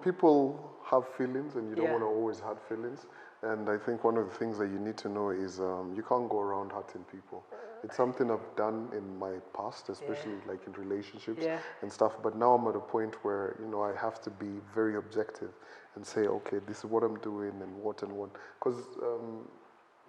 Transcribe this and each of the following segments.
People have feelings and you don't want to always hurt feelings. And I think one of the things that you need to know is you can't go around hurting people. It's something I've done in my past, especially like in relationships and stuff. But now I'm at a point where, you know, I have to be very objective and say, okay, this is what I'm doing and what. Because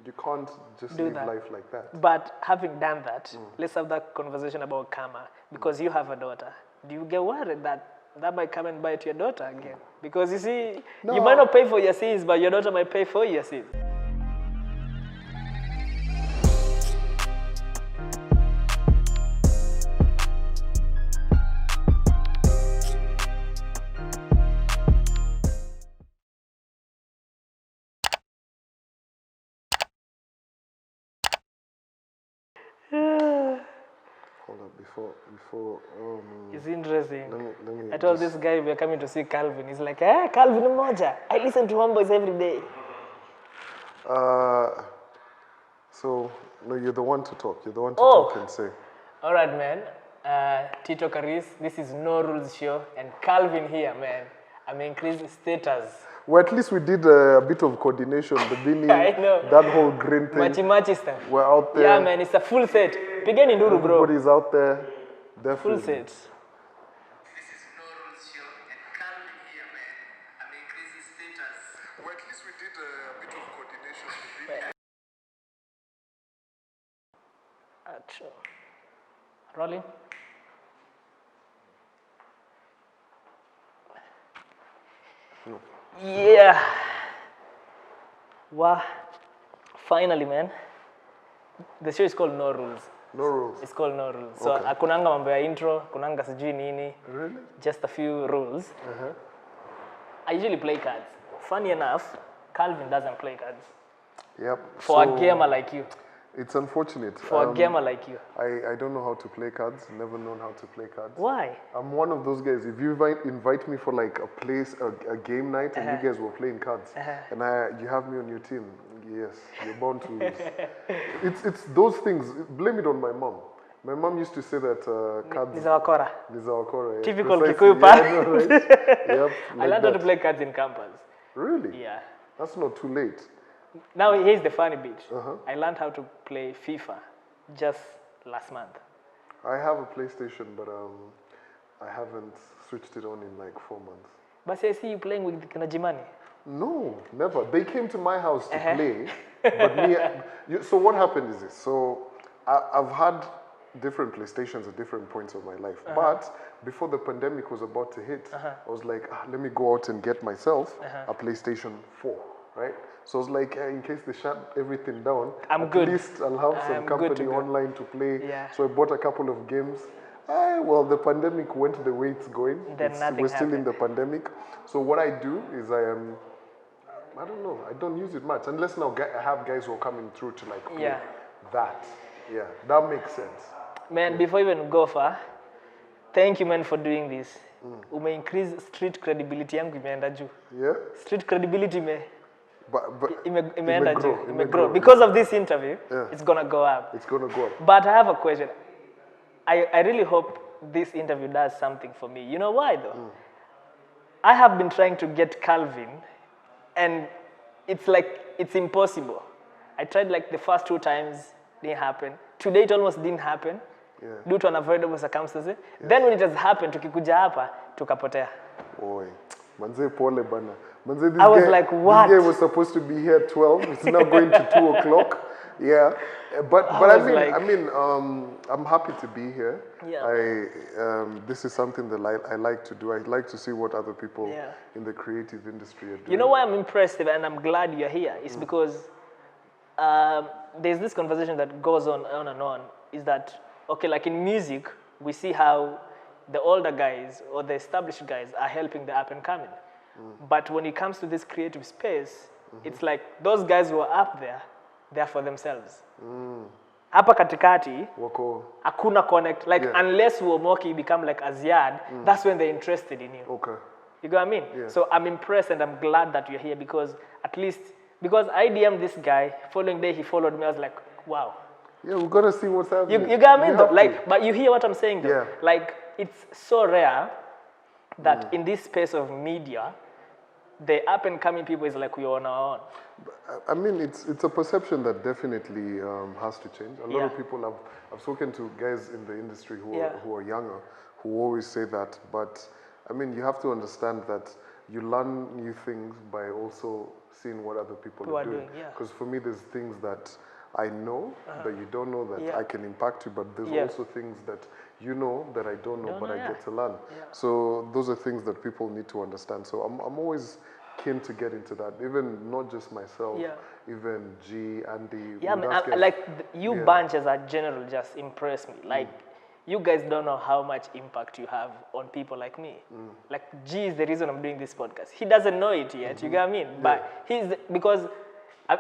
you can't just live life like that. But having done that, let's have that conversation about karma. Because you have a daughter. Do you get worried that might come and bite your daughter again? Because you see, you might not pay for your sins, but your daughter might pay for your sins. Hold up, before it's interesting. Let me I told this guy we are coming to see Calvin. He's like, Calvin Moja. I listen to Homeboys every day. So, no, you're the one to talk. You're the one to talk and say. All right, man. Tito, Karis, this is No Rules Show. And Calvin here, man. I'm increasing status. Well, at least we did a bit of coordination, the beanie, I know. that whole green thing. Machi stuff. We're out there. Yeah, man, it's a full set. Begin in Duru, bro. Everybody's out there. Definitely. Full set. This is No Rules Show, and Calvin here, man. I'm increasing status. Well, at least we did a bit of coordination, the beanie. Rolling. No. Yeah. Wow. Finally, man. The show is called No Rules. No rules. It's called No Rules. So, akunanga mambo ya intro, kunanga sijui nini. Really? Just a few rules. I usually play cards. Funny enough, Calvin doesn't play cards. Yep. For a gamer like you. It's unfortunate. For a gamer like you. I don't know how to play cards. Never known how to play cards. Why? I'm one of those guys. If you invite me for like a game night and you guys were playing cards and you have me on your team, yes, you're bound to lose. It's those things. Blame it on my mom. My mom used to say that cards. Nizawakora. Nizawakora. Yeah. Typical Precisely. Kikuyu pa. Yeah, I know, right? Yep. I learned how to play cards in campus. Really? Yeah. That's not too late. Now here's the funny bit. I learned how to play FIFA just last month. I have a PlayStation, but I haven't switched it on in like 4 months. But I see you playing with Kanajimani. No, never. They came to my house to play, but me. So what happened is this. So I've had different PlayStations at different points of my life, but before the pandemic was about to hit, I was like, let me go out and get myself a PlayStation 4, right? So I was like, in case they shut everything down, at least I'll have some company online to play. Yeah. So I bought a couple of games. Well, the pandemic went the way it's going. We're still in the pandemic. So what I do is I don't know, I don't use it much. Unless now I have guys who are coming through to like play that. Yeah, that makes sense. Man, before you even go far, thank you, man, for doing this. Ume increase street credibility yangu imeenda juu. Yeah? Street credibility imeenda grow. Because of this interview, it's gonna go up. It's gonna go up. But I have a question. I really hope this interview does something for me. You know why though? I have been trying to get Calvin, and it's like, it's impossible. I tried like the first 2 times, didn't happen. Today it almost didn't happen. Due to unavoidable circumstances. Then when it has happened, tukikuja hapa, tukapotea. Boy, manze pole bana. Manze, I was like, what? This guy was supposed to be here at 12. It's now going to 2 o'clock. Yeah, but I mean, I'm happy to be here. Yeah. This is something that I like to do. I like to see what other people in the creative industry are doing. You know why I'm impressed and I'm glad you're here? It's because there's this conversation that goes on and on. Is that, okay, like in music, we see how the older guys or the established guys are helping the up and coming. But when it comes to this creative space, it's like those guys who are up there, they're for themselves. Hapa katikati, hakuna connect. Like unless Uomoki become like Aziad, that's when they're interested in you. Okay. You know what I mean? Yeah. So I'm impressed and I'm glad that you're here because at least, because I DM'd this guy, following day he followed me, I was like, wow. Yeah, we're gonna see what's happening. You got me though? Like, but you hear what I'm saying though? Yeah. Like, it's so rare that in this space of media, the up and coming people is like we're on our own. I mean, it's a perception that definitely has to change. A lot of Yeah. people I've spoken to guys in the industry Yeah. who are younger, who always say that. But I mean, you have to understand that you learn new things by also seeing what other people are doing. Yeah. Because for me, there's things that I know that you don't know that Yeah. I can impact you, but there's Yeah. also things that you know that I don't know, Don't but know, I yeah. get to learn. Yeah. So those are things that people need to understand. So I'm always keen to get into that. Even not just myself, Yeah. even G, Andy. Yeah, would man, ask us- you Yeah. bunch as a general just impress me. Like, you guys don't know how much impact you have on people like me. Like, G is the reason I'm doing this podcast. He doesn't know it yet, you get what I mean? But because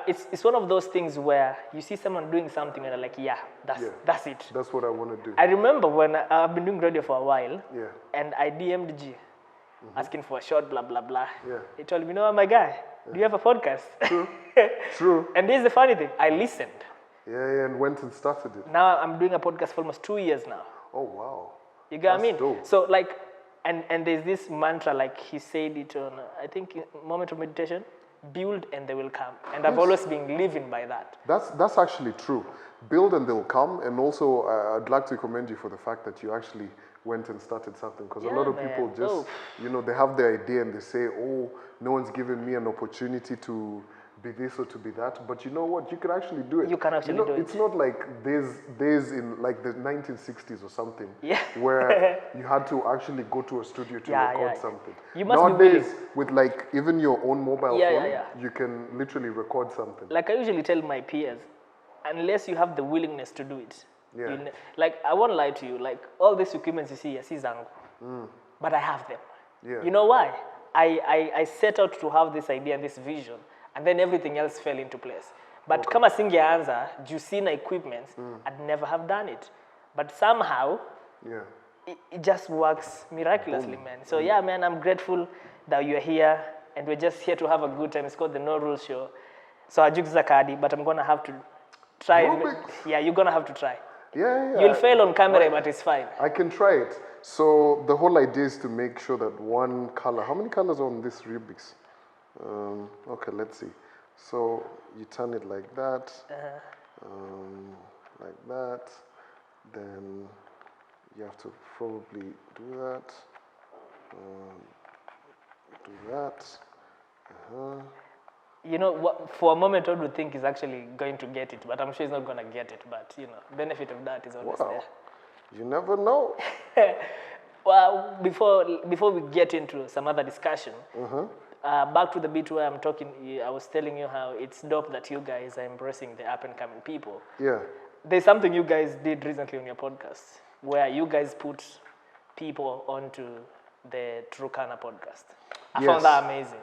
it's one of those things where you see someone doing something and you're like, yeah, that's it. That's what I want to do. I remember when I've been doing radio for a while, Yeah. and I DM'd G, asking for a short, blah, blah, blah. Yeah. He told me, no, my guy, do you have a podcast? True. And this is the funny thing, I listened. Yeah, and went and started it. Now I'm doing a podcast for almost 2 years now. Oh, wow. You get what I That's mean? dope. So like, and there's this mantra, like he said it on, I think, Moment of Meditation, build and they will come. And I've always been living by that. That's actually true. Build and they'll come. And also, I'd like to commend you for the fact that you actually went and started something. Because a Yeah, lot of man. people just, Oh. they have their idea and they say, oh, no one's given me an opportunity to be this or to be that. But you know what? You can actually do it. You can actually do it. It's not like days in like the 1960s or something Yeah. where you had to actually go to a studio to Yeah, record yeah. something. You must be Nowadays, willing. with like even your own mobile Yeah, yeah, phone, yeah. you can literally record something. Like I usually tell my peers, unless you have the willingness to do it, Yeah. like I won't lie to you, like all these equipments you see, I see zangu, but I have them. Yeah. You know why? I set out to have this idea and this vision, and then everything else fell into place. But kama singeanza, juu sina equipments, I'd never have done it. But somehow, Yeah. it just works miraculously, man. So yeah, man, I'm grateful that you're here, and we're just here to have a good time. It's called the No Rules Show. So I juke zakadi, but I'm gonna have to try. Yeah, you're gonna have to try. Yeah. You'll fail on camera, but it's fine. I can try it. So the whole idea is to make sure that one color. How many colors are on this Rubik's? Okay, let's see. So you turn it like that, like that. Then you have to probably do that. Do that. You know, what, for a moment, I would think he's actually going to get it, but I'm sure he's not going to get it. But, benefit of that is always Wow. You never know. there. Well, before we get into some other discussion, back to the bit where I was telling you how it's dope that you guys are embracing the up-and-coming people. Yeah. There's something you guys did recently on your podcast, where you guys put people onto the Trukana podcast. I found that amazing.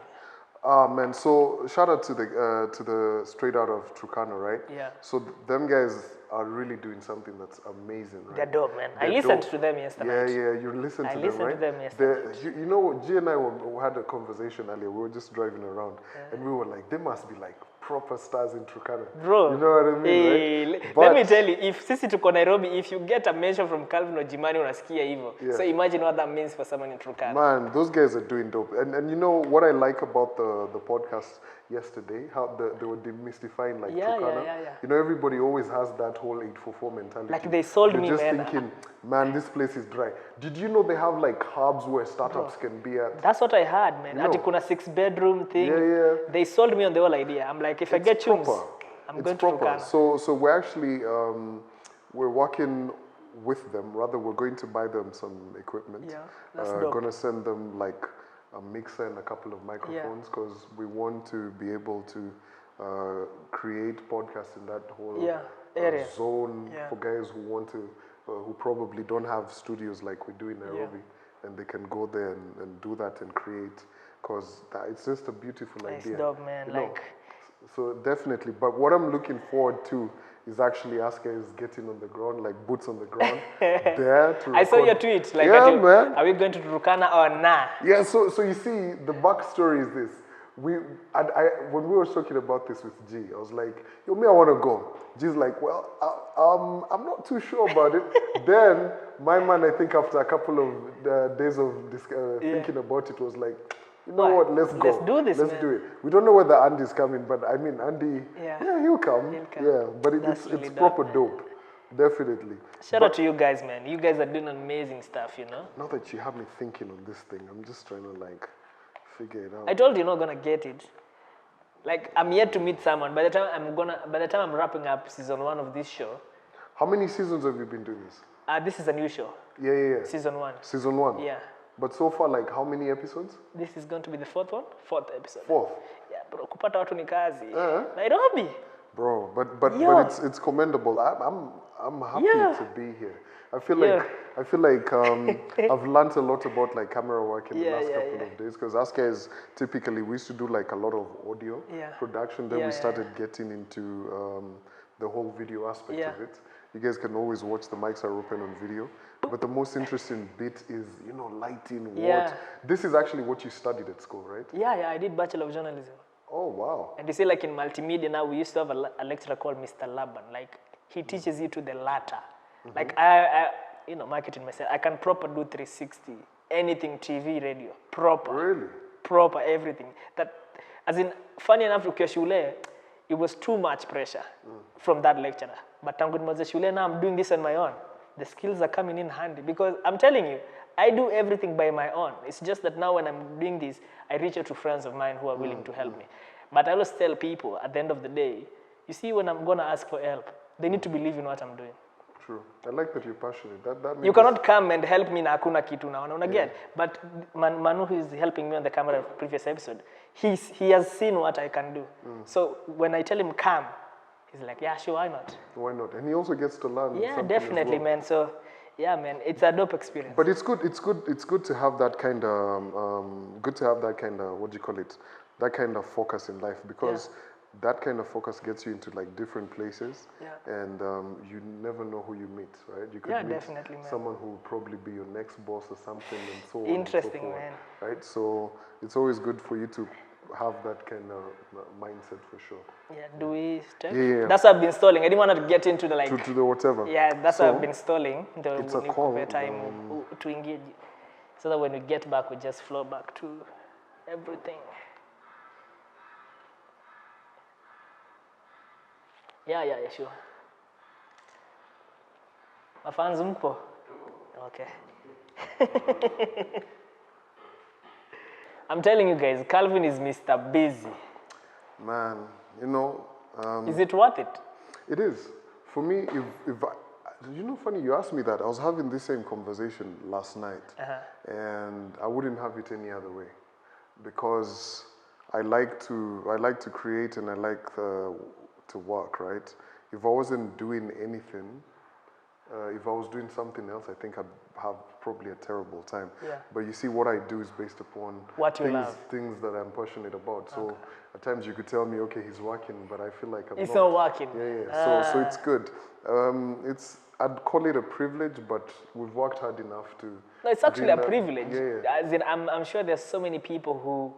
Man, so shout out to the straight out of Trukana, right? Yeah. So them guys are really doing something that's amazing, right? They're dope, man. I They're listened dope. to them yesterday. Yeah, you listened to them, right? I listened to them yesterday. You know, G and I had a conversation earlier. We were just driving around, and we were like, they must be like proper stars in Trukana. Bro, you know what I mean, right? Let me tell you, if sisi tuko Nairobi, if you get a mention from Calvin or Jimani, unasikia hivyo. Yeah. So imagine what that means for someone in Trukana. Man, those guys are doing dope. And you know what I like about the podcast yesterday, how they were demystifying like Trukana. Yeah. You know, everybody always has that whole 844 mentality. Like they sold me, They're just man. thinking, man, this place is dry. Did you know they have like hubs where startups can be at? That's what I heard, man. No. Ati kuna 6-bedroom thing. Yeah. They sold me on the whole idea. I'm like, if I get chums, I'm going to Trukana. So we're actually we're working with them. Rather, we're going to buy them some equipment. Yeah, that's dope. Gonna send them like a mixer and a couple of microphones because we want to be able to create podcasts in that whole area. zone Yeah. for guys who want to, who probably don't have studios like we do in Nairobi, and they can go there and do that and create. Because it's just a beautiful Nice idea. dog, man. You know? Like, So definitely, but what I'm looking forward to is actually us guys getting on the ground, like boots on the ground, there to I saw record. your tweet. Like, Yeah, man. Are we going to Trukana or nah? Yeah, so you see, the backstory is this. when we were talking about this with G, I was like, yo, me, I want to go. G's like, well, I'm not too sure about it. Then my man, I think after a couple of days of thinking about it, was like, you know what, let's go. Let's do this, Let's man. do it. We don't know whether Andy's coming, but I mean, Andy, he'll come. He'll come. Yeah, but That's it's really proper dope. Definitely. Shout out to you guys, man. You guys are doing amazing stuff, you know? Now that you have me thinking on this thing, I'm just trying to like figure it out. I told you you're not gonna get it. Like, I'm yet to meet someone. By the time I'm wrapping up season 1 of this show. How many seasons have you been doing this? This is a new show. Yeah. Season 1. Season 1? Yeah. But so far, like, how many episodes? This is going to be the 4th one? 4th episode. 4th? Yeah, bro, kupata watu ni kazi. Nairobi. Bro, but it's commendable. I'm happy to be here. I feel like I've learned a lot about like camera work in the last couple of days, because us guys typically we used to do like a lot of audio production. Then we started getting into the whole video aspect of it. You guys can always watch, the mics are open on video. But the most interesting bit is, you know, lighting, what. This is actually what you studied at school, right? Yeah, I did Bachelor of Journalism. Oh, wow. And you see, like in multimedia now, we used to have a lecturer called Mr. Laban. Like, he teaches you to the latter. Like, I you know, marketing myself, I can proper do 360, anything, TV, radio, proper. Really? Proper, everything. That, as in, funny enough, ukiwa shule, it was too much pressure from that lecturer. But tangu nimalize shule, now I'm doing this on my own. The skills are coming in handy, because I'm telling you, I do everything by my own. It's just that now when I'm doing this, I reach out to friends of mine who are willing to help me. But I always tell people at the end of the day, you see, when I'm going to ask for help, they need to believe in what I'm doing. True. I like that you're passionate. That you cannot come and help me na hakuna kitu na get. But Manu, who is helping me on the camera of the previous episode, he has seen what I can do. So when I tell him come, he's like, yeah, sure, why not? Why not? And he also gets to learn. Yeah, definitely, man. So, yeah, man, it's a dope experience. But it's good to have that kind of, what do you call it? That kind of focus in life, because that kind of focus gets you into like different places, and you never know who you meet, right? You could meet definitely, someone who will probably be your next boss or something, and so on. Interesting, and so forth, man. Right? So it's always good for you to have that kind of mindset for sure. Yeah, do we start? Yeah. That's what I've been stalling. I didn't want to get into the like... To the whatever. Yeah, that's what I've been stalling. It's a call. Time to engage. So that when we get back, we just flow back to everything. Yeah, sure. Mafans mpo? Okay. I'm telling you guys, Calvin is Mr. Busy. Man, you know... is it worth it? It is. For me, you know, funny, you asked me that. I was having this same conversation last night. And I wouldn't have it any other way. Because I like to create, and I like to work, right? If I wasn't doing anything, if I was doing something else, I think I'd have probably a terrible time. Yeah. But you see, what I do is based upon things that I'm passionate about. So at times you could tell me, okay, he's working, but I feel like I'm not. It's not working. Yeah. So it's good. I'd call it a privilege, but we've worked hard enough to... No, it's actually a privilege. Yeah. As in, I'm sure there's so many people who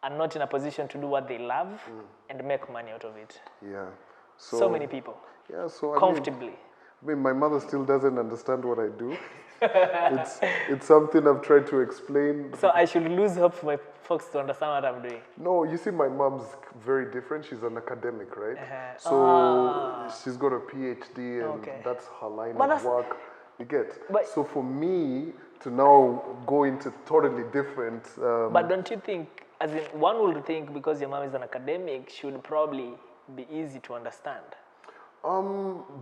are not in a position to do what they love and make money out of it. Yeah. So many people. Yeah, so comfortably. I mean, my mother still doesn't understand what I do. It's something I've tried to explain. So I should lose hope for my folks to understand what I'm doing. No, you see, my mom's very different. She's an academic, right? So she's got a PhD, and that's her line of work. You get? So for me to now go into totally different... but don't you think, as in, one would think because your mom is an academic, should probably be easy to understand?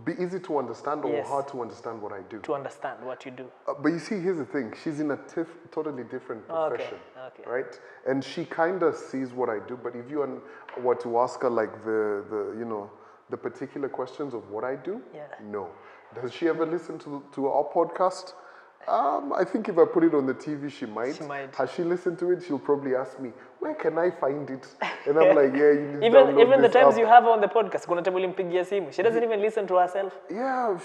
Be easy to understand, or hard to understand what I do? To understand what you do. But you see, here's the thing. She's in a totally different profession, right? And she kind of sees what I do, but if you were to ask her like the particular questions of what I do, no. Does she ever listen to our podcast? I think if I put it on the TV, she might. Has she listened to it? She'll probably ask me, where can I find it? And I'm like, yeah, you need to download even the times you have her on the podcast, she doesn't even listen to herself. Yeah,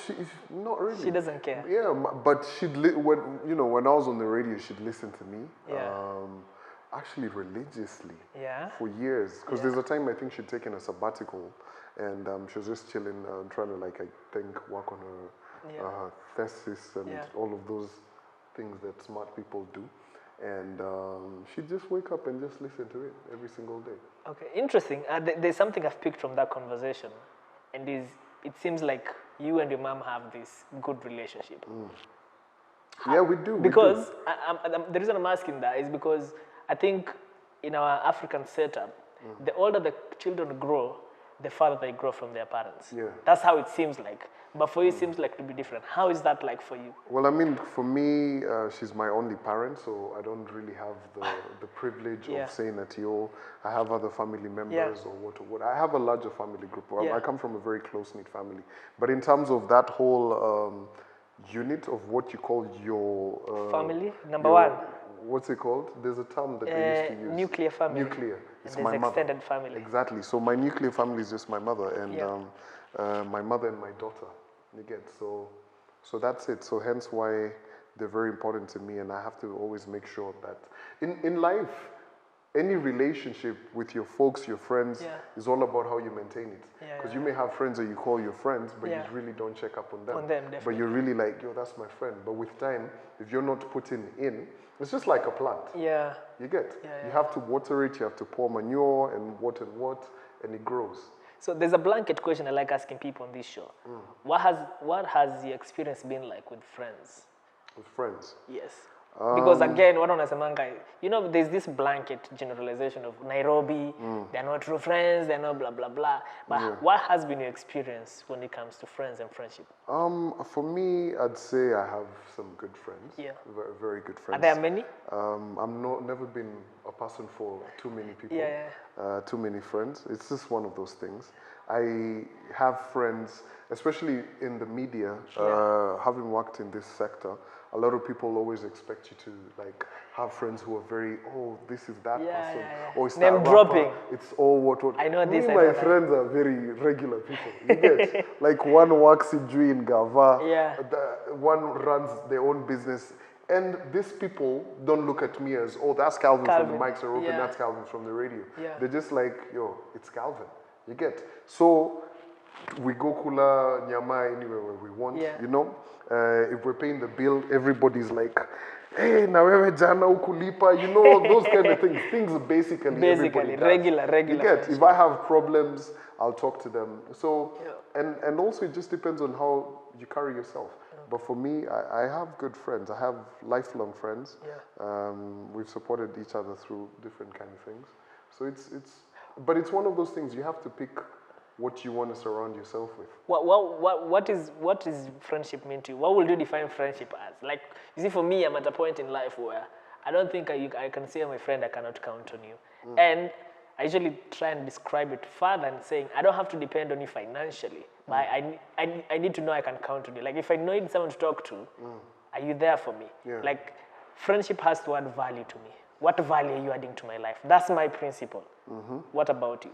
not really. She doesn't care. Yeah, but when I was on the radio, she'd listen to me. Yeah. actually religiously Yeah. for years. Because there's a time I think she'd taken a sabbatical, and she was just chilling, trying to like I think work on her thesis and all of those things that smart people do. And she'd just wake up and just listen to it every single day. Okay, interesting. There's something I've picked from that conversation, and it seems like you and your mom have this good relationship. Yeah, we do. Because the reason I'm asking that is because I think in our African setup, the older the children grow, the farther they grow from their parents. Yeah. That's how it seems like. But for you, it seems like to be different. How is that like for you? Well, I mean, for me, she's my only parent, so I don't really have the privilege of saying that, I have other family members or what. I have a larger family group. I come from a very close-knit family. But in terms of that whole unit of what you call your... family, number one. What's it called? There's a term that they used to use. Nuclear family. Nuclear. It's and my mother. Extended family. Exactly. So my nuclear family is just my mother and my mother and my daughter. You get so that's it. So hence why they're very important to me, and I have to always make sure that in life, any relationship with your folks, your friends, is all about how you maintain it. Because you may have friends that you call your friends, but you really don't check up on them. But you're really like, that's my friend. But with time, if you're not putting in, it's just like a plant. Yeah. You get? You have to water it, you have to pour manure and what, and it grows. So there's a blanket question I like asking people on this show. What has the experience been like with friends? With friends? Yes. Because again, what on as a manga, there's this blanket generalization of Nairobi, they're not true friends, they're not blah, blah, blah. But what has been your experience when it comes to friends and friendship? For me, I'd say I have some good friends. Yeah. Very, very good friends. Are there many? Never been a person for too many people. Too many friends. It's just one of those things. I have friends, especially in the media, having worked in this sector, a lot of people always expect you to like have friends who are very, this is that person. Or it's name that dropping. rapper. It's all what. I know this. My friends are very regular people. You get? Like one works in Gava. One runs their own business. And these people don't look at me as, that's Calvin from the mics are open, that's Calvin from the radio. They're just like, it's Calvin. You get? So we go kula nyama anywhere where we want, if we're paying the bill, everybody's like, hey, na wewe jana ukulipa, those kind of things. Things basically everybody does. regular. You get? If I have problems, I'll talk to them. So, and also it just depends on how you carry yourself. But for me, I have good friends. I have lifelong friends. We've supported each other through different kind of things. So but it's one of those things you have to pick what you want to surround yourself with. What is friendship mean to you? What would you define friendship as? Like, you see, for me, I'm at a point in life where I don't think I can say, my friend, I cannot count on you. And I usually try and describe it further and saying, I don't have to depend on you financially, but I need to know I can count on you. Like, if I need someone to talk to, are you there for me? Like, friendship has to add value to me. What value are you adding to my life? That's my principle. What about you?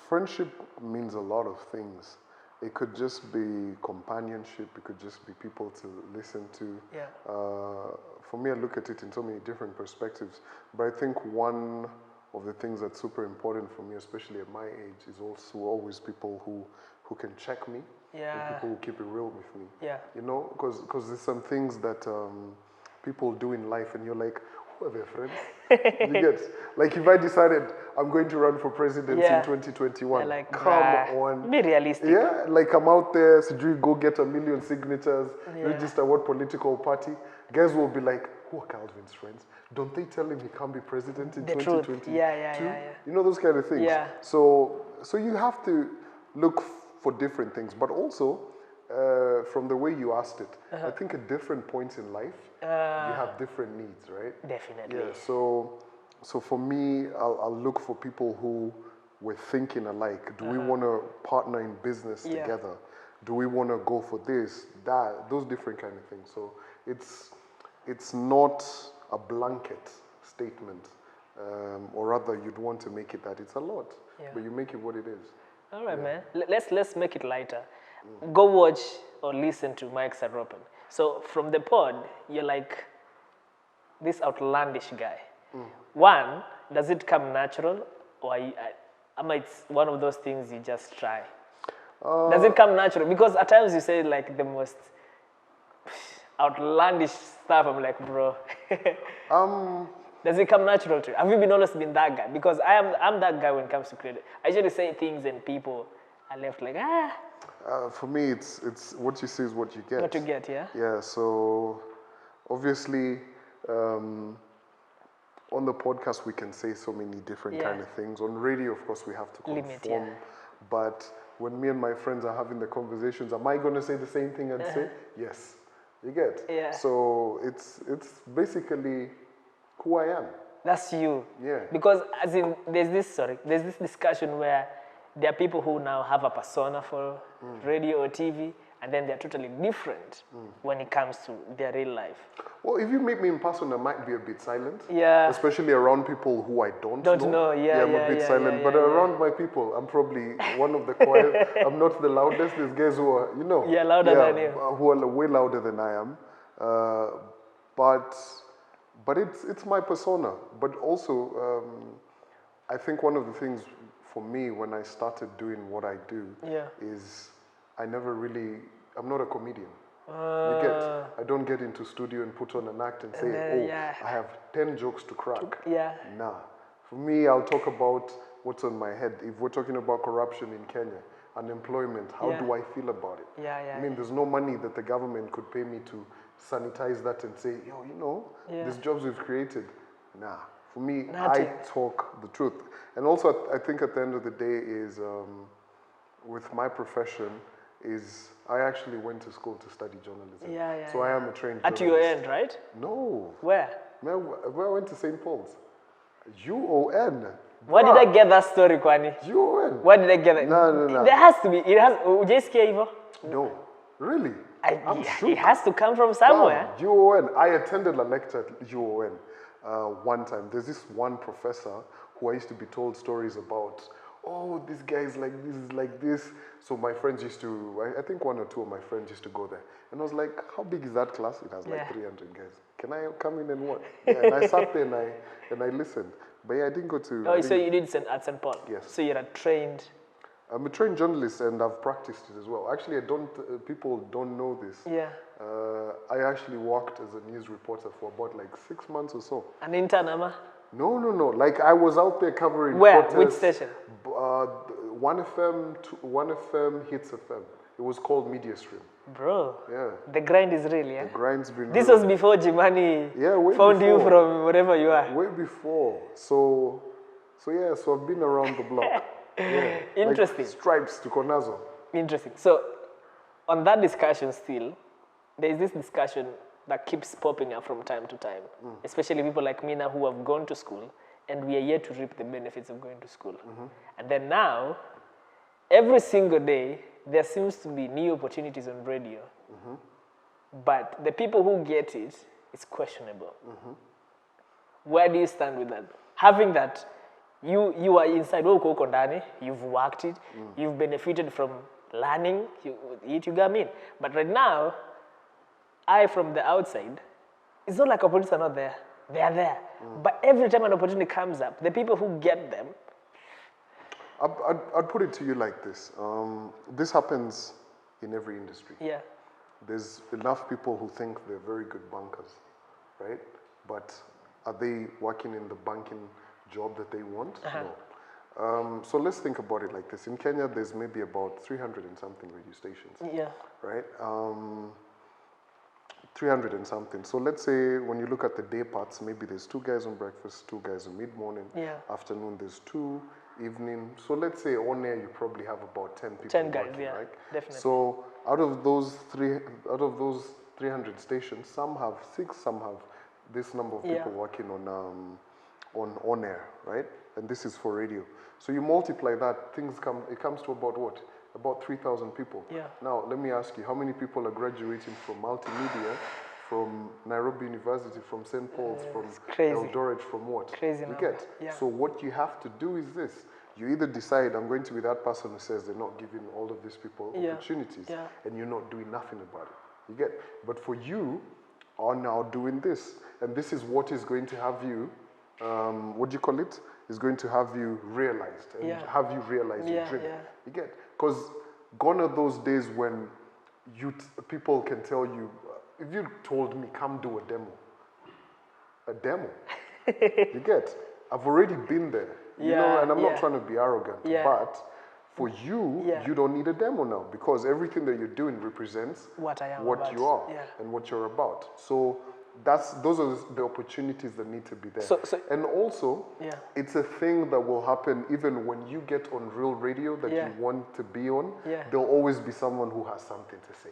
Friendship means a lot of things. It could just be companionship. It could just be people to listen to. For me, I look at it in so many different perspectives. But I think one of the things that's super important for me, especially at my age, is also always people who can check me. And people who keep it real with me. Because there's some things that people do in life and you're like, who are their friends? You get? Like if I decided I'm going to run for president in 2021, like, come on. Be realistic. Yeah, like I'm out there, so do you go get 1 million signatures, register what political party? Guys will be like, who are Calvin's friends? Don't they tell him he can't be president in 2022? You know, those kind of things. So you have to look for different things, but also from the way you asked it, I think at different points in life, you have different needs, right? Definitely. Yeah, so for me, I'll look for people who we're thinking alike. Do we want to partner in business together? Do we want to go for this, that, those different kind of things? So it's not a blanket statement, or rather you'd want to make it that it's a lot, but you make it what it is. All right, man. Let's make it lighter. Go watch or listen to Mics Are Open. So from the pod, you're like this outlandish guy. One, does it come natural, or it's one of those things you just try? Does it come natural? Because at times you say like the most outlandish stuff. I'm like, bro. Does it come natural to you? Have you always been that guy? Because I'm that guy when it comes to credit. I usually say things and people are left like, For me, it's what you see is what you get. What you get, yeah? Yeah, so obviously on the podcast we can say so many different kind of things. On radio, of course, we have to conform. But when me and my friends are having the conversations, am I going to say the same thing and say? Yes. You get? Yeah. So it's basically who I am. That's you. Yeah. Because as in, there's this discussion where there are people who now have a persona for radio or TV, and then they're totally different when it comes to their real life. Well, if you meet me in person, I might be a bit silent. Yeah. Especially around people who I don't know. Yeah, I'm a bit silent. But around my people, I'm probably one of the quiet. I'm not the loudest. There's guys who are, louder than you. Who are way louder than I am. But it's my persona. But also, I think one of the things for me when I started doing what I do is I'm not a comedian. I don't get into studio and put on an act and say, I have 10 jokes to crack. Nah. For me, I'll talk about what's on my head. If we're talking about corruption in Kenya, unemployment, how do I feel about it? I mean, there's no money that the government could pay me to sanitize that and say, these jobs we've created. Nah. For me, I talk the truth. And also, I think at the end of the day is, with my profession, is I actually went to school to study journalism. So I am a trained journalist. At your end, right? No. Where? Where I went to St. Paul's. UON. Where did I get that story, Kwani? UON. Where did I get it? No. There has to be. It has. JSK. No. Really? I'm sure. It has to come from somewhere. UON. I attended a lecture at UON one time. There's this one professor who I used to be told stories about. Oh, this guy is like this. So my friends used to, I think one or two of my friends used to go there. And I was like, how big is that class? It has like 300 guys. Can I come in and what? And I sat there and I listened. But I didn't go to... Oh, so you did at St. Paul? Yes. So you're a trained... I'm a trained journalist and I've practiced it as well. Actually, people don't know this. Yeah. I actually worked as a news reporter for about like 6 months or so. An intern, Ama? No. Like I was out there covering Where? protests. Which station? 1FM, Hits FM. It was called Media Stream. Bro. Yeah. The grind is real, yeah? The grind's been This real. was before Jimani before. found you from wherever you are. Way before. So I've been around the block. Yeah. Interesting. Like Stripes to Konazo. Interesting. So on that discussion still, there is this discussion that keeps popping up from time to time, especially people like me now who have gone to school and we are yet to reap the benefits of going to school. And then now, every single day, there seems to be new opportunities on radio. But the people who get it, it's questionable. Where do you stand with that? Having that, you are inside, you've worked it, you've benefited from learning, you got me. But right now, from the outside, it's not like opportunities are not there. They are there. But every time an opportunity comes up, the people who get them... I'd put it to you like this. This happens in every industry. Yeah. There's enough people who think they're very good bankers, right? But are they working in the banking job that they want? No. So let's think about it like this. In Kenya, there's maybe about 300 and something radio stations. Yeah. Right? 300 and something. So let's say when you look at the day parts, maybe there's 2 guys on breakfast, 2 guys on mid-morning. Afternoon, there's 2. Evening. So let's say on air, you probably have about 10 people 10 guys, working, right? Definitely. So out of those 300 stations, some have 6, some have this number of people working on air, right? And this is for radio. So you multiply that, it comes to about what? About 3,000 people. Yeah. Now, let me ask you, how many people are graduating from multimedia, from Nairobi University, from St. Paul's, from Eldoret, from what? Crazy you number. get? Yeah. So what you have to do is this. You either decide, I'm going to be that person who says they're not giving all of these people opportunities, and you're not doing nothing about it. You get? But for you are now doing this, and this is what is going to have you what do you call it? Is going to have you realized and have you realize your dream. You get? Because gone are those days when people can tell you, if you told me, come do a demo. You get? I've already been there. You know, and I'm not trying to be arrogant, but for you, you don't need a demo now because everything that you're doing represents what I am what about. you are and what you're about. So those are the opportunities that need to be there. And also, it's a thing that will happen even when you get on real radio that you want to be on. There'll always be someone who has something to say.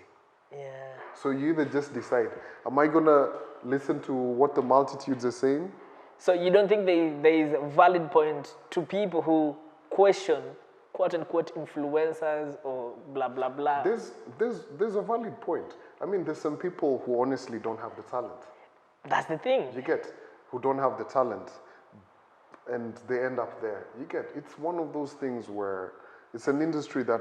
So you either just decide, am I going to listen to what the multitudes are saying? So you don't think there is a valid point to people who question quote-unquote influencers or blah, blah, blah? There's a valid point. I mean, there's some people who honestly don't have the talent. That's the thing. You get? Who don't have the talent and they end up there. You get? It's one of those things where it's an industry that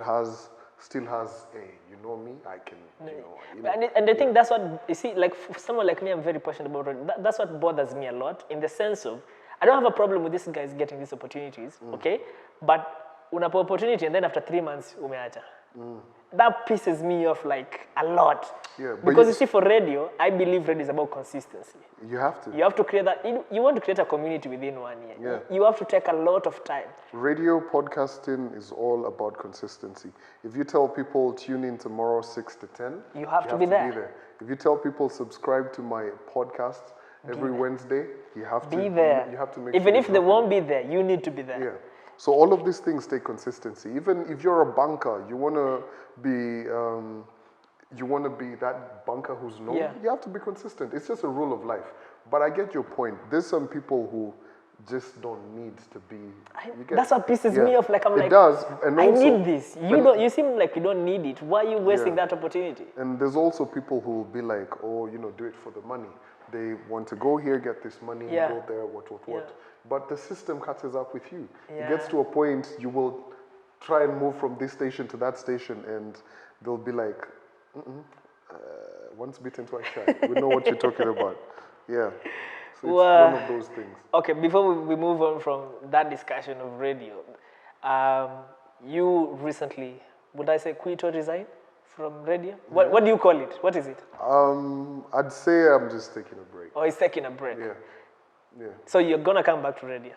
still has you know me, I can, you know. And I think that's what, you see, like for someone like me, I'm very passionate about it. That's what bothers me a lot in the sense of, I don't have a problem with these guys getting these opportunities, okay? But unapa opportunity and then after 3 months, umeacha. That pisses me off like a lot. Yeah, because you see, for radio, I believe radio is about consistency. You have to. You have to create that. You want to create a community within 1 year. You have to take a lot of time. Radio podcasting is all about consistency. If you tell people tune in tomorrow 6 to 10, you have to be there. If you tell people subscribe to my podcast every Wednesday, you have to be there. You have to make even sure if they won't be there, you need to be there. Yeah. So all of these things take consistency. Even if you're a banker, you want to be that banker who's known. You have to be consistent. It's just a rule of life. But I get your point. There's some people who just don't need to be. That's what pisses me off. Like it does. And I also, need this. You seem like you don't need it. Why are you wasting that opportunity? And there's also people who will be like, oh, do it for the money. They want to go here, get this money, go there, what. But the system catches up with you. It gets to a point you will try and move from this station to that station, and they'll be like, once bitten, twice shy. We know what you're talking about. Yeah. So it's one of those things. Okay, before we move on from that discussion of radio, you recently, would I say quit or resign from radio? What do you call it? What is it? I'd say I'm just taking a break. Oh, it's taking a break. Yeah. So you're gonna come back to radio?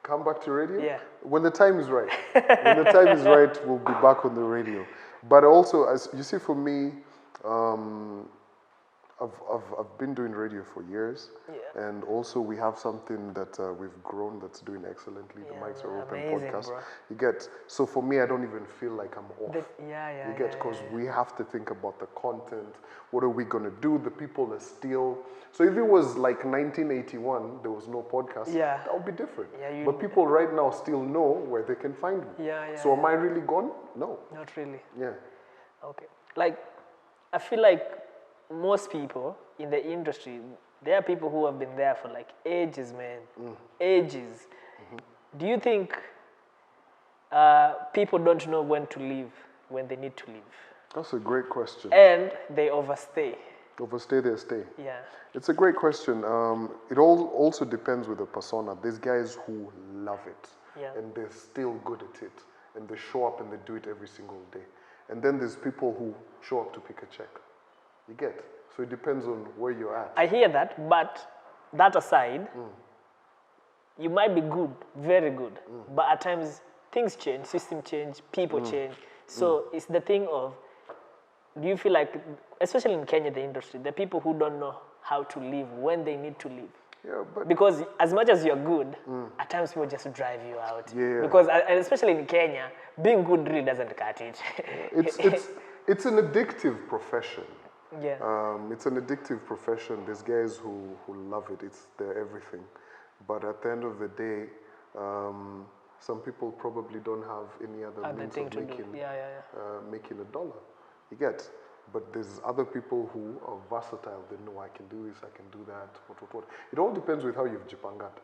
Come back to radio? Yeah. When the time is right. When the time is right, we'll be back on the radio. But also, as you see, for me, I've been doing radio for years, and also we have something that we've grown that's doing excellently. The Mics Are Open podcast. Bro. You get, so for me, I don't even feel like I'm off. You get, because we have to think about the content. What are we gonna do? The people are still. So if it was like 1981, there was no podcast. That would be different. But people right now still know where they can find me. So am I really gone? No. Not really. Yeah. Okay. Like, I feel like most people in the industry, there are people who have been there for like ages, man. Ages. Do you think people don't know when to leave, when they need to leave? That's a great question. And they overstay. Overstay their stay. Yeah. It's a great question. It also depends with the persona. There's guys who love it. And they're still good at it. And they show up and they do it every single day. And then there's people who show up to pick a check. You get? So it depends on where you're at. I hear that, but that aside, you might be good, very good, but at times things change, system change, people change. So it's the thing of, do you feel like, especially in Kenya, the industry, the people who don't know how to live when they need to live? Yeah, but because as much as you're good, at times people just drive you out. Yeah. Because, and especially in Kenya, being good really doesn't cut it. It's an addictive profession. Yeah. It's an addictive profession. There's guys who love it. It's their everything. But at the end of the day, some people probably don't have any other means of making a dollar. You get? But there's other people who are versatile. They know, I can do this, I can do that, what. It all depends with how you've jipangat.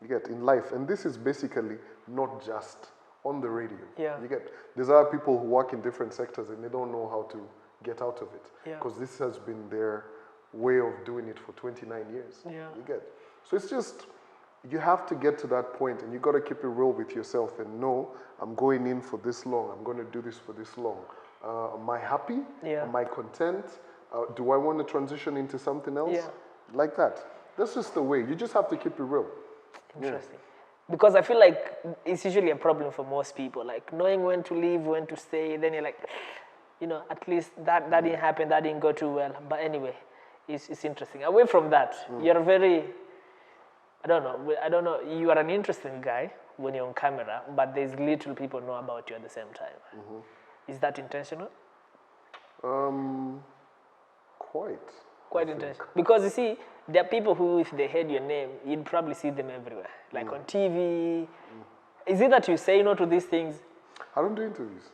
You get? In life. And this is basically not just on the radio. You get? There's other people who work in different sectors and they don't know how to get out of it. Because this has been their way of doing it for 29 years. You get? So it's just, you have to get to that point, and you got to keep it real with yourself and know, I'm going in for this long. I'm going to do this for this long. Am I happy? Yeah. Am I content? Do I want to transition into something else? Yeah. Like that. That's just the way. You just have to keep it real. Interesting. Because I feel like it's usually a problem for most people, like knowing when to leave, when to stay. Then you're like, you know, at least that didn't happen, that didn't go too well. But anyway, it's interesting. Away from that, you're very, I don't know, you are an interesting guy when you're on camera, but there's little people know about you at the same time. Is that intentional? Quite Intentional. Because you see, there are people who, if they heard your name, you'd probably see them everywhere, like on TV. Is it that you say no to these things? I don't do interviews.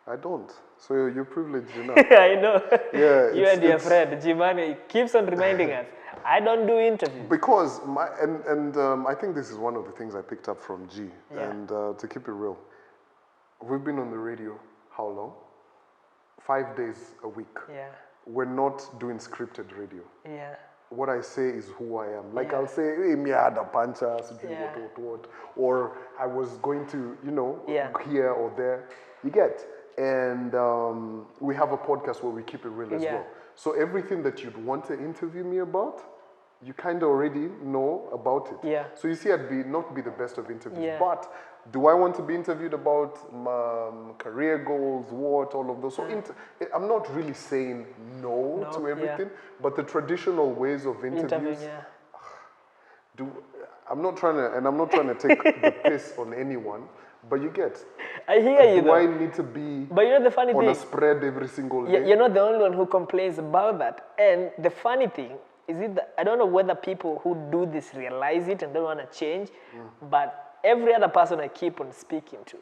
I don't. So you're privileged enough. I know. Yeah, You and your friend, Jimani, keeps on reminding us, I don't do interviews. Because I think this is one of the things I picked up from G. Yeah. And to keep it real, we've been on the radio how long? 5 days a week. Yeah. We're not doing scripted radio. Yeah. What I say is who I am. Like Yeah. I'll say, hey, me I had a puncher, Yeah. what, or I was going to, Yeah. here or there. You get. And we have a podcast where we keep it real as Yeah. well. So everything that you'd want to interview me about, you kind of already know about it. Yeah. So you see, I'd not be the best of interviews. Yeah. But do I want to be interviewed about my career goals, what, all of those? So I'm not really saying no to everything, but the traditional ways of interviews, I'm not trying to take the piss on anyone, but you get. I hear you Do I need to be But you know the funny on thing? a spread every single day? You're not the only one who complains about that. And the funny thing is I don't know whether people who do this realize it and don't want to change, but every other person I keep on speaking to,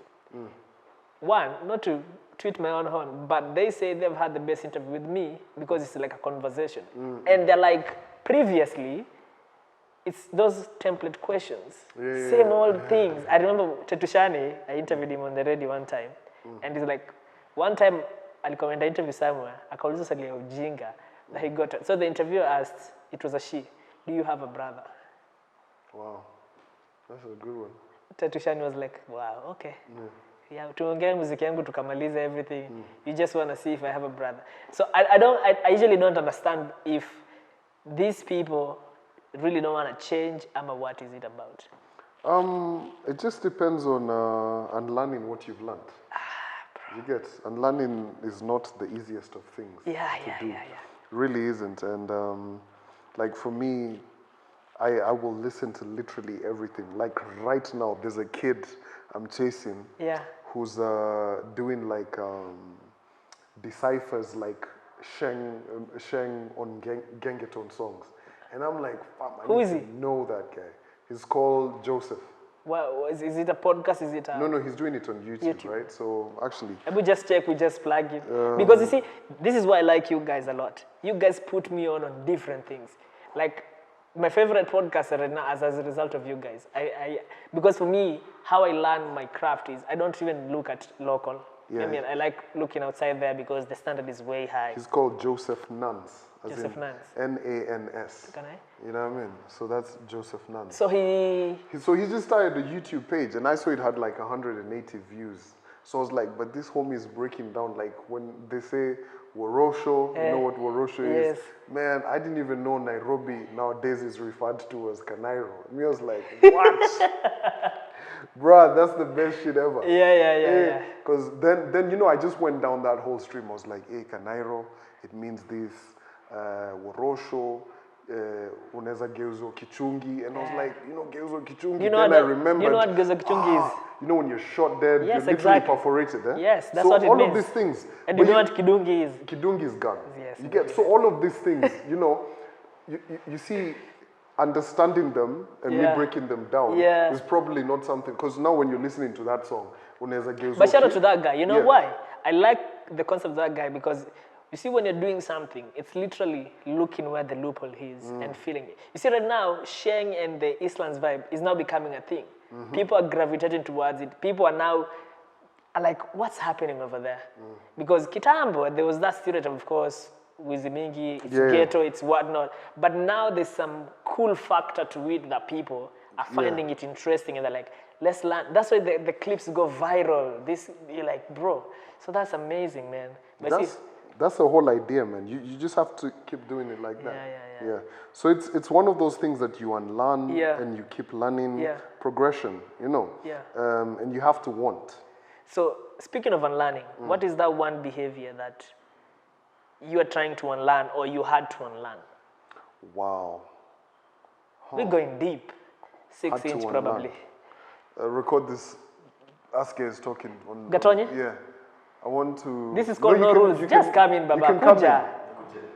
one, not to tweet my own horn, but they say they've had the best interview with me because it's like a conversation. And they're like, previously, it's those template questions, same old things. I remember Tetushani, I interviewed him on the radio one time, and he's like, one time alikuwa enda interview somewhere, akauliza swali ya ujinga that he got. So the interviewer asked, it was a she, do you have a brother? Wow, that's a good one. Tetushani was like, wow, okay. Yeah, tuongea muziki yangu tukamaliza everything. You just want to see if I have a brother. So I usually don't understand if these people really don't want to change, what is it about? It just depends on unlearning what you've learned. You get, unlearning is not the easiest of things to do. It really isn't. And like for me, I will listen to literally everything. Like right now, there's a kid I'm chasing who's doing like deciphers like Sheng on Gengeton songs. And I'm like, I need to know that guy. He's called Joseph. Well, is it a podcast? Is it a... No, he's doing it on YouTube, right? So actually... And we just check, we just plug it. Because you see, this is why I like you guys a lot. You guys put me on different things. Like, my favorite podcast right now as a result of you guys. Because for me, how I learn my craft is, I don't even look at local. Yeah. I mean, I like looking outside there because the standard is way high. He's called Joseph Nance. Joseph Nance. N-A-N-S. Can I? You know what I mean? So that's Joseph Nance. So he just started a YouTube page, and I saw it had like 180 views. So I was like, but this homie is breaking down, like when they say Worosho, you know what Worosho is? Man, I didn't even know Nairobi nowadays is referred to as Kanairo. Me, I was like, what? Bruh, that's the best shit ever. Yeah. Because then, you know, I just went down that whole stream. I was like, hey, Kanairo, it means this. Worosho, unaweza geuzo kichungi. And I was like, you know, geuzo kichungi. Then I remembered. You know what geuzo kichungi is? You know when you're shot dead, yes, you're literally perforated. Eh? Yes, that's so what it all means. of these things. And you know what kidungi is? Kidungi is gone. Yes. You get, so all of these things, you know, you see, understanding them and me breaking them down is probably not something, because now when you're listening to that song, unaweza geuzo. But shout out to that guy. You know why? I like the concept of that guy because you see, when you're doing something, it's literally looking where the loophole is and feeling it. You see, right now, Sheng and the Eastlands vibe is now becoming a thing. People are gravitating towards it. People are now like, what's happening over there? Because Kitambo, there was that stereotype, of course, wizimingi, it's Yeah. ghetto, it's whatnot. But now there's some cool factor to it that people are finding it interesting and they're like, let's learn. That's why the clips go viral. You're like, bro. So that's amazing, man. But That's the whole idea, man. You just have to keep doing it like that. Yeah. So it's one of those things that you unlearn and you keep learning. Progression, you know. Yeah. And you have to want. So speaking of unlearning, what is that one behavior that you are trying to unlearn or you had to unlearn? Wow. We're going deep. Had 6 to inch unlearn. probably. Record this. Aske is talking. Gatonye? Yeah. I want to. This is called you no can- rules. you Just can- come in, Baba. You can come in. Kuja.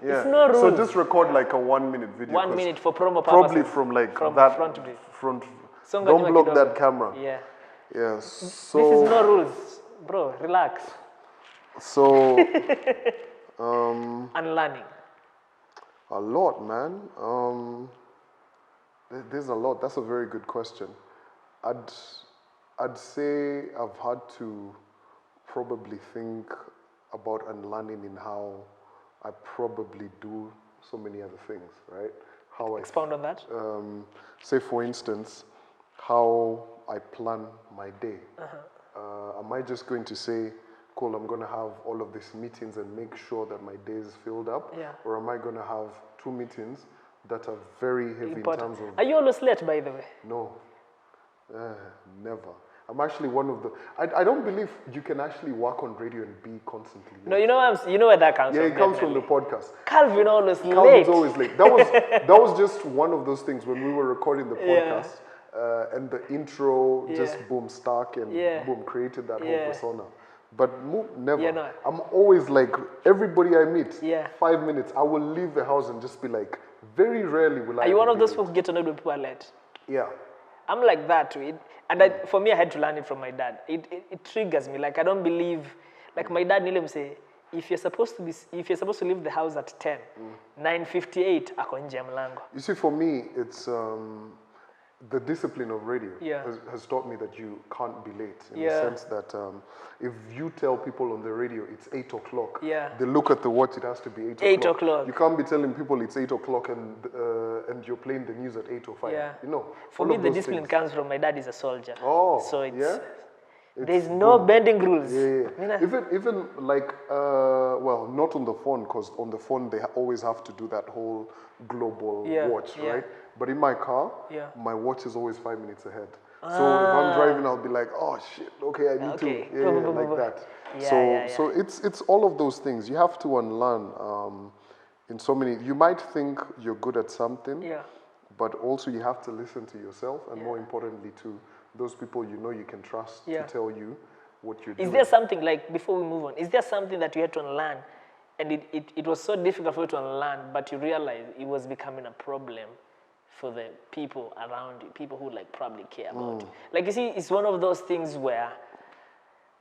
Yeah. It's no So rules. just record like a 1 minute video. 1 'cause minute for promo Probably purposes. from like From that front of it. front. Songa Don't nyuma block kidogo. that camera. Yeah. Yeah. This is So no rules. Bro, relax. so Unlearning. a lot, man. There's a lot. That's a very good question. I'd say I've had to probably think about unlearning in how I probably do so many other things, right? How I Expound on that. say, for instance, how I plan my day. Am I just going to say, cool, I'm going to have all of these meetings and make sure that my day is filled up? Yeah. Or am I going to have 2 meetings that are very heavy Important. in terms of... Are you always late, by the way? No, never. I'm actually one of the... I don't believe you can actually work on radio and be constantly late. No, you know where that comes Yeah, from. it comes definitely. from the podcast. Calvin always late. Calvin's always late. That was just one of those things when we were recording the podcast and the intro just boom stuck and boom created that whole persona. But never. Yeah, no. I'm always like everybody I meet. Yeah. 5 minutes. I will leave the house and just be like. Very rarely will I. Are you one ever of be those late. people who get annoyed when people are late? Yeah. I'm like that too. For me, I had to learn it from my dad. It triggers me. Like I don't believe. Like my dad nearly say, if you're supposed to leave the house at 10, 9:58 ako nje ya mlango. You see, for me, it's the discipline of radio Yeah. has taught me that you can't be late in Yeah. the sense that if you tell people on the radio it's 8 o'clock, Yeah. they look at the watch, it has to be 8 o'clock. 8 o'clock. You can't be telling people it's 8 o'clock and you're playing the news at 8:05. Yeah. You know, For all me, of the those discipline things. comes from my dad is a soldier. Oh, So it's yeah? there's no bending rules. Yeah. Even like, well, not on the phone, because on the phone they always have to do that whole global watch, right? But in my car, my watch is always 5 minutes ahead. So if I'm driving, I'll be like, oh shit, okay, I need Okay. to, like that. So it's all of those things. You have to unlearn in so many. You might think you're good at something, but also you have to listen to yourself, and more importantly to those people you know you can trust to tell you what you're doing. Is there something, like, before we move on, is there something that you had to unlearn and it was so difficult for you to unlearn, but you realized it was becoming a problem for the people around you, people who like probably care about you? Like, you see, it's one of those things where,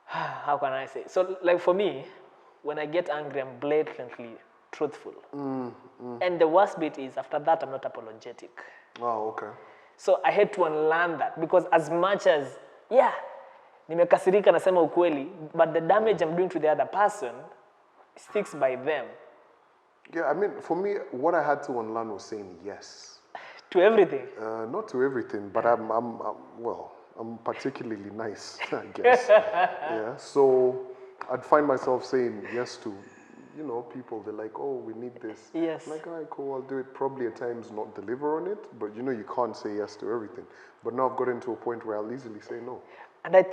how can I say? So like for me, when I get angry, I'm blatantly truthful. And the worst bit is after that, I'm not apologetic. Oh, okay. So I had to unlearn that, because as much as, nimekasirika nasema ukweli, but the damage I'm doing to the other person sticks by them. Yeah, I mean, for me, what I had to unlearn was saying yes. To everything. Not to everything, but I'm particularly nice, I guess. Yeah, so I'd find myself saying yes to, people. They're like, oh, we need this. Yes. I'm like, all right, cool, I'll do it. Probably at times not deliver on it, but you can't say yes to everything. But now I've gotten to a point where I'll easily say no. And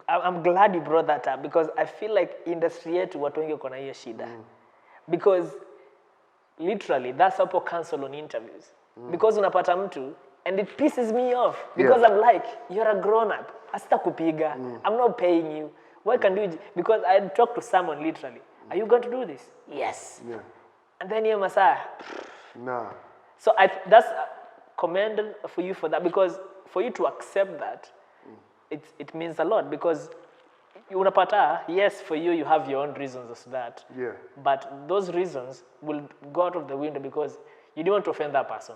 I'm glad you brought that up, because I feel like industry yetu watu wengi wako na hiyo shida. Because literally, that's how cancel on interviews. Because unapata mtu, and it pisses me off. Because I'm like, you're a grown up. Asita kupiga. I'm not paying you. Why can't you? Because I talked to someone literally. Are you going to do this? Yes. Yeah. And then you're Messiah. Nah. So that's commended for you for that, because for you to accept that, it means a lot, because unapata, yes, for you have your own reasons as that. Yeah. But those reasons will go out of the window because you don't want to offend that person.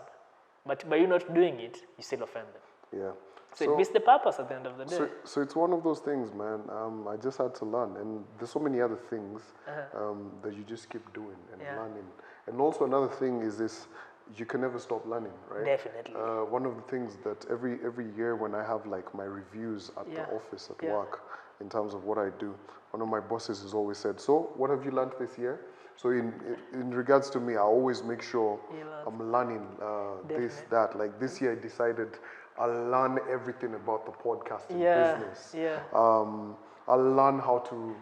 But by you not doing it, you still offend them. Yeah. So it missed the purpose at the end of the day. So it's one of those things, man. I just had to learn, and there's so many other things that you just keep doing and learning. And also another thing is this: you can never stop learning, right? Definitely. One of the things that every year when I have like my reviews at the office at work in terms of what I do, one of my bosses has always said, "So, what have you learned this year?" So in regards to me, I always make sure I'm learning this, that. Like this year, I decided I'll learn everything about the podcasting business. I'll learn how to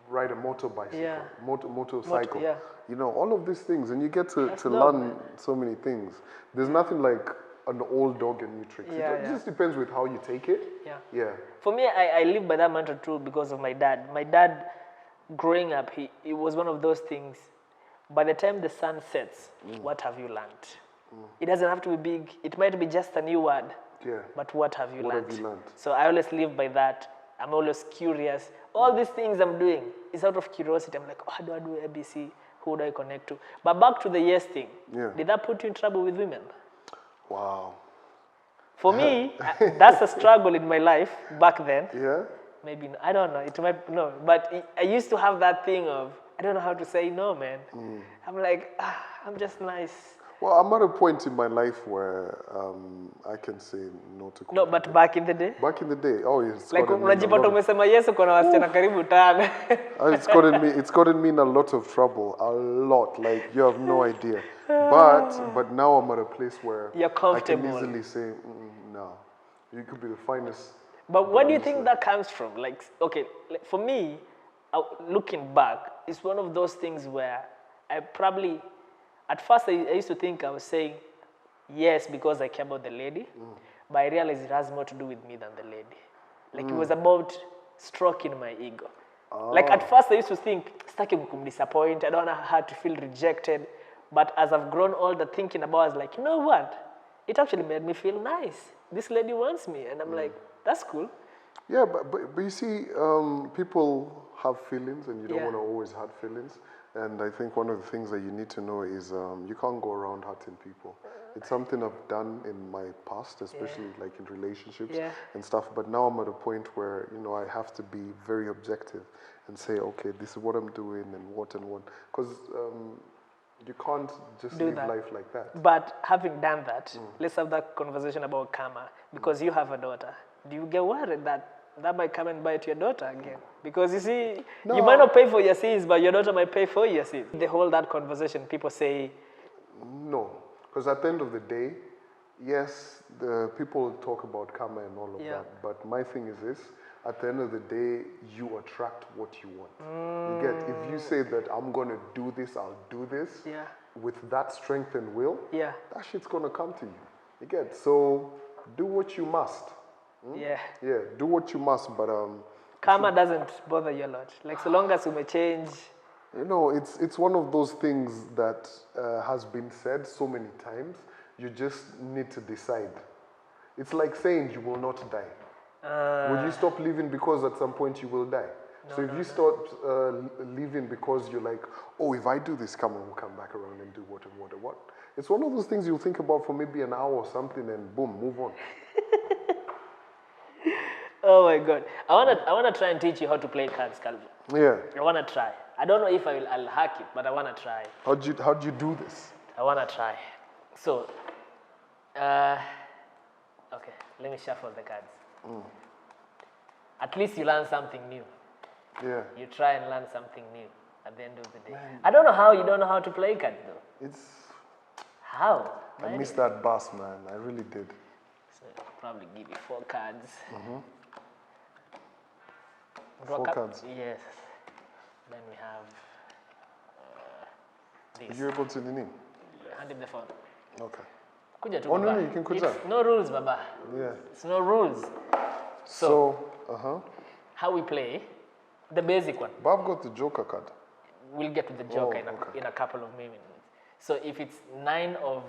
ride a motorcycle. Motorcycle. You know, all of these things, and you get to learn so many things. There's nothing like an old dog and new tricks. It just depends with how you take it. For me, I live by that mantra too because of my dad. My dad, growing up, he was one of those things. By the time the sun sets, what have you learned? It doesn't have to be big. It might be just a new word. But what have you learned? So I always live by that. I'm always curious. All these things I'm doing is out of curiosity. I'm like, oh, how do I do ABC? Who do I connect to? But back to the yes thing. Did that put you in trouble with women? Wow. For me, that's a struggle in my life back then. Maybe, I don't know. It might, no. But I used to have that thing of, I don't know how to say no, man. I'm like, I'm just nice. Well, I'm at a point in my life where I can say no to. No, but back in the day? Back in the day, oh yes. Like unajipata umesema yes uko na wasichana karibu 5. It's gotten me in a lot of trouble, a lot. Like you have no idea. But now I'm at a place where you're comfortable. I can easily say no. You could be the finest. But what do you think that comes from? Like, okay, for me, looking back, it's one of those things where I probably. At first, I used to think I was saying yes because I care about the lady, but I realized it has more to do with me than the lady. Like it was about stroking my ego. Like at first, I used to think, "Staki kumdisappoint. I don't want her to feel rejected." But as I've grown older, thinking about, it, I was like, you know what? It actually made me feel nice. This lady wants me, and I'm like, that's cool. Yeah, but you see, people have feelings, and you don't want to always have feelings. And I think one of the things that you need to know is you can't go around hurting people. It's something I've done in my past, especially like in relationships and stuff. But now I'm at a point where, you know, I have to be very objective and say, okay, this is what I'm doing and what. Because you can't just live life like that. But having done that, let's have that conversation about karma. Because you have a daughter. Do you get worried that might come and bite your daughter again? Because you see, you might not pay for your sins, but your daughter might pay for your sins. They hold that conversation. People say... No. Because at the end of the day, yes, the people talk about karma and all of that. But my thing is this. At the end of the day, you attract what you want. You get, if you say that I'm going to do this, I'll do this, with that strength and will, that shit's going to come to you. You get, so do what you must. Do what you must, but karma doesn't bother you a lot. Like so long as you may change. You know, it's one of those things that has been said so many times. You just need to decide. It's like saying you will not die. Will you stop living because at some point you will die? So if you start living because you're like, oh, if I do this, karma will come back around and do what. It's one of those things you'll think about for maybe an hour or something, and boom, move on. Oh my God! I wanna try and teach you how to play cards, Calvin. Yeah. I wanna try. I don't know if I'll hack it, but I wanna try. How'd you do this? I wanna try. So, okay, let me shuffle the cards. At least you learn something new. Yeah. You try and learn something new at the end of the day. Man. I don't know how you don't know how to play cards though. How? I missed that bus, man. I really did. So I'll probably give you 4 cards. 4 cards? Yes. Then we have this. Are you able to nini? Hand him the phone. Okay. Kuja tu, oh, Baba. No, you can kuja. It's no rules, Baba. Yeah. It's no rules. So, how we play, the basic one. Bob got the Joker card. We'll get to the Joker in a couple of minutes. So if it's 9 of,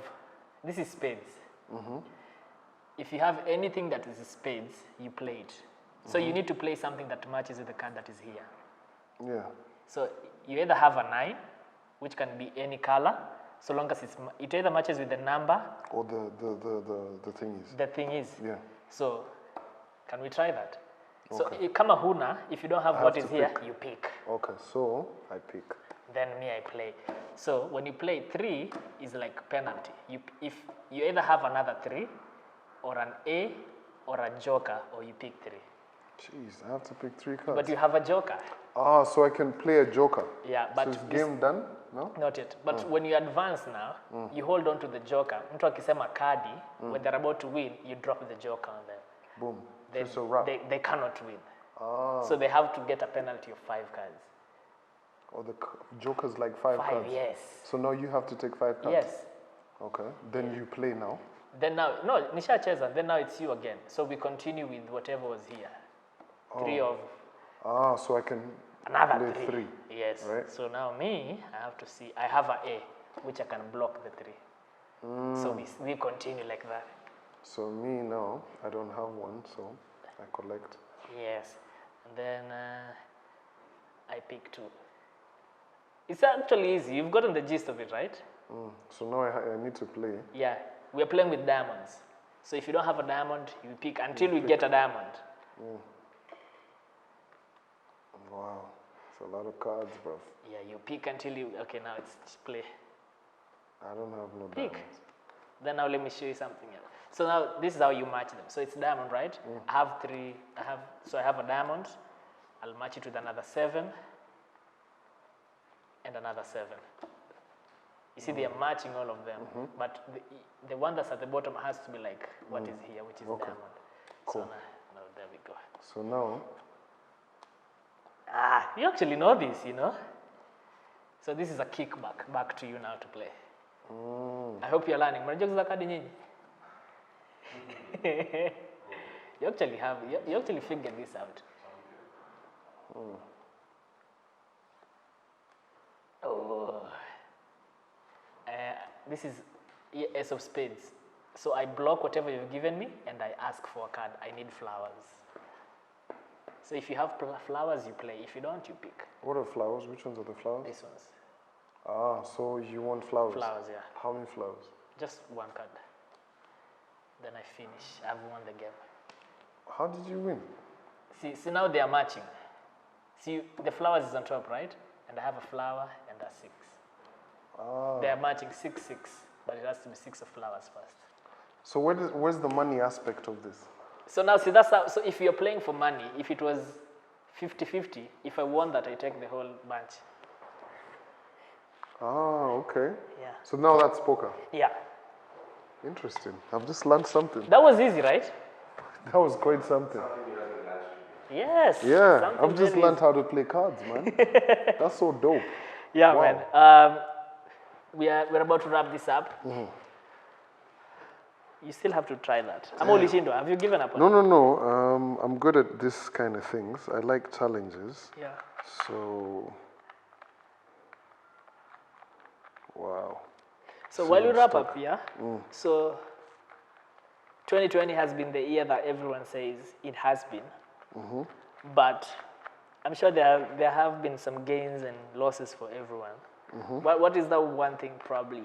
this is spades. If you have anything that is spades, you play it. So you need to play something that matches with the card that is here. Yeah. So you either have a 9, which can be any color, so long as it either matches with the number. Or the thing is. The thing is. Yeah. So, can we try that? Okay. So, kama huna, if you don't have what have is to here, pick. you pick. Okay, so I pick. Then me, I play. So, when you play 3, is like penalty. If you either have another 3, or an A, or a joker, or you pick 3. Jeez, I have to pick 3 cards. But you have a joker. Ah, so I can play a joker. Yeah, but so is game done? No? Not yet. But when you advance now, you hold on to the joker. Mtu akisema kadi, when they're about to win, you drop the joker on them. Boom. Then Just a wrap. they cannot win. Ah. So they have to get a penalty of 5 cards. Or the joker's like 5 cards. 5, yes. So now you have to take 5 cards. Yes. Okay. Then you play now. Then now, no, Nisha Cheza, then now it's you again. So we continue with whatever was here. 3 of... Ah, so I can Another play 3. 3. Yes. Right. So now me, I have to see, I have a A, which I can block the 3. So we continue like that. So me now, I don't have one, so I collect. Yes. And then I pick 2. It's actually easy. You've gotten the gist of it, right? So now I need to play. Yeah. We're playing with diamonds. So if you don't have a diamond, you pick until we get a diamond. Wow. It's a lot of cards, bro. Yeah, you pick until you... Okay, now it's play. I don't have no Pick. diamonds. Then now let me show you something else. So now this is how you match them. So it's diamond, right? I have 3. So I have a diamond. I'll match it with another 7 and another 7. You see, they are matching all of them, but the one that's at the bottom has to be like what is here, which is diamond. Cool. So now there we go. So now, You actually know this, you know. So this is a kickback back to you now to play. I hope you're learning. Mnajua kucheza kadi nyinyi? You actually figured this out. This is Ace of Spades. So I block whatever you've given me and I ask for a card. I need flowers. So if you have flowers, you play. If you don't, you pick. what are flowers? Which ones are the flowers? These ones. Ah, so you want flowers? Flowers, yeah. How many flowers? Just 1 card. Then I finish. I've won the game. How did you win? See now they are matching. See, the flowers is on top, right? And I have a flower and a 6. They are matching 6, 6, but it has to be 6 of flowers first. So where's the money aspect of this? So now, see, that's how, so if you're playing for money, if it was 50-50, if I won that, I take the whole bunch. Ah, okay. Yeah. So now that's poker. Yeah. Interesting. I've just learned something. That was easy, right? That was quite something. Yes. Yeah, something I've just very learned how to play cards, man. That's so dope. Yeah, Wow. man. We're about to wrap this up. You still have to try that. I'm only Shindo. Have you given up on it? No. I'm good at this kind of things. I like challenges. Yeah. So, wow. So while you wrap up, yeah. So 2020 has been the year that everyone says it has been. But I'm sure there have been some gains and losses for everyone. What is that one thing probably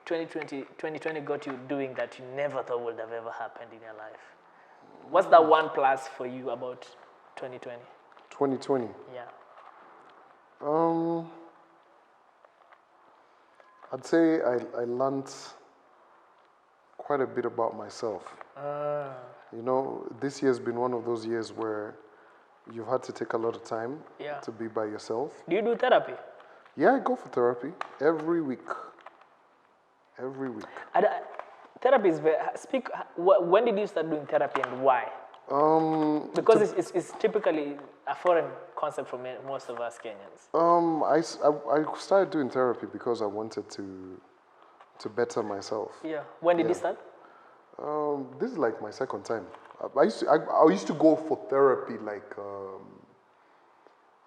2020 got you doing that you never thought would have ever happened in your life? What's that one plus for you about 2020? 2020. Yeah. I'd say I learned quite a bit about myself. You know, this year's been one of those years where you've had to take a lot of time to be by yourself. Do you do therapy? Yeah, I go for therapy every week. Every week. Therapy is when did you start doing therapy and why? Because it's typically a foreign concept for most of us Kenyans. I started doing therapy because I wanted to better myself. Yeah. When did you start? This is like my second time. I used to go for therapy like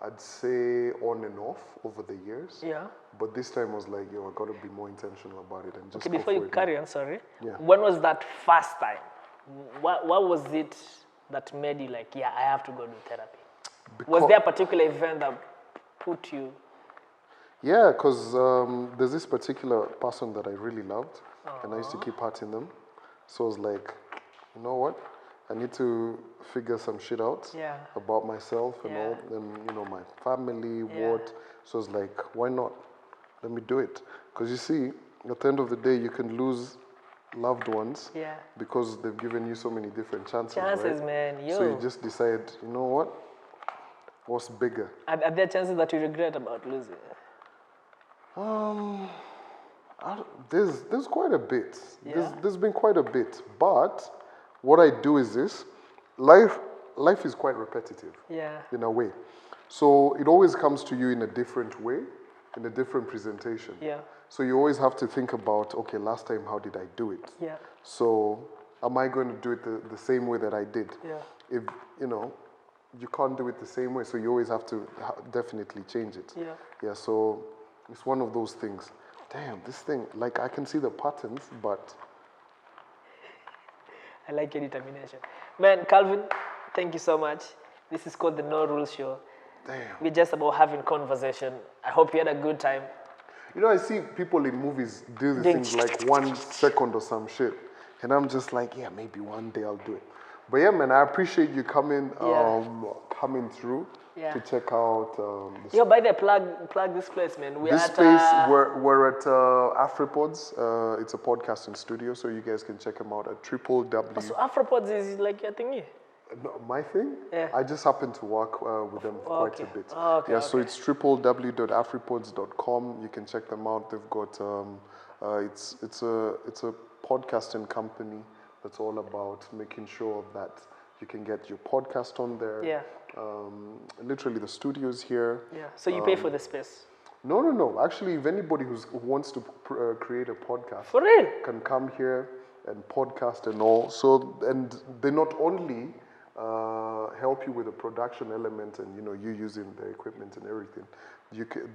I'd say on and off over the years. Yeah. But this time I was like, yo, I got to be more intentional about it and just. Okay, before you carry on, sorry. Yeah. When was that first time? What was it that made you like, yeah, I have to go do therapy? Was there a particular event that put you? Yeah, because there's this particular person that I really loved, and I used to keep hurting them. So I was like, you know what? I need to figure some shit out Yeah. about myself and Yeah. all, and you know, my family, Yeah. what. So it's like, why not? Let me do it. Because you see, at the end of the day, you can lose loved ones Yeah. because they've given you so many different chances, Chances, right? man. Yo. So you just decide, you know what? What's bigger? Are there chances that you regret about losing? There's quite a bit. Yeah. There's been quite a bit. But what I do is this: life is quite repetitive. Yeah. In a way. So it always comes to you in a different way, in a different presentation. Yeah. So you always have to think about, okay, last time how did I do it? Yeah. So am I going to do it the same way that I did? Yeah. If you know, you can't do it the same way, so you always have to definitely change it. Yeah. Yeah, so it's one of those things. Damn, this thing, like I can see the patterns, but I like your determination. Man, Calvin, thank you so much. This is called the No Rules Show. damn. We're just about having conversation. I hope you had a good time. You know, I see people in movies do these things like 1 second or some shit. And I'm just like, yeah, maybe one day I'll do it. But yeah, man, I appreciate you coming through Yeah. to check out this, Yo, by the plug this place, man. We're this at space. We're at Afripods. It's a podcasting studio, so you guys can check them out at www. So Afropods is like your thingy. No, my thing? Yeah. I just happen to work with them quite a bit. Okay, yeah, so it's www.afripods.com. You can check them out. They've got it's a podcasting company that's all about making sure that you can get your podcast on there. Yeah. Literally, the studio's here. Yeah. So you pay for the space. No. Actually, if anybody who wants to create a podcast For real? can come here and podcast and all. So, and they not only help you with the production element and you using the equipment and everything.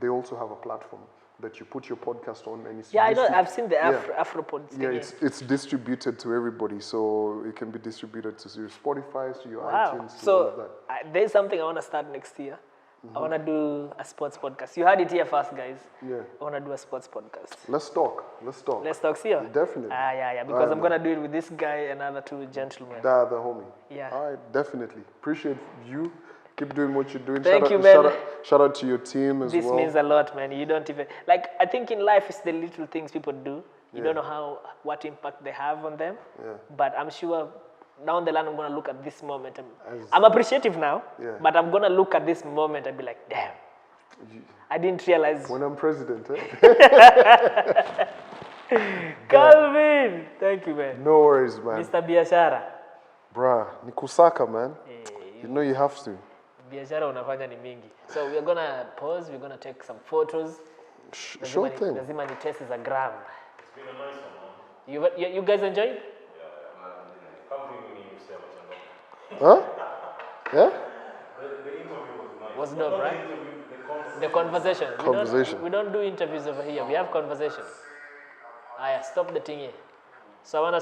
They also have a platform that you put your podcast on and it's Yeah, I know. I've seen the Afropods yeah, thingy. it's distributed to everybody, so it can be distributed to your Spotify, to your Wow. iTunes, to all of So that. there's something I want to start next year. I want to do a sports podcast. You heard it here first, guys. Yeah. I want to do a sports podcast. Let's talk. Let's talk here. Definitely. Yeah. Because I'm going to do it with this guy and other two gentlemen. The homie. Yeah. All right, definitely. Appreciate you. Keep doing what you're doing. Thank you, man. Shout out to your team as well. This means a lot, man. You don't even I think in life it's the little things people do. You don't know what impact they have on them. Yeah. But I'm sure down the line I'm gonna look at this moment. I'm appreciative now, but I'm gonna look at this moment and be like, damn, I didn't realize. When I'm president, Calvin, thank you, man. No worries, man. Mr. Biashara. Bruh, ni kusaka, man. You know you have to. Biashara unafanya ni mingi. So we're gonna pause. We're gonna take some photos. Sure thing. Lazima ni test is a gram. It's been a nice one, man. You guys enjoyed? Huh? Yeah? The interview was nice. Was dope, right? The conversation. We don't do interviews over here. We have conversations. Stop the thing here. So I want to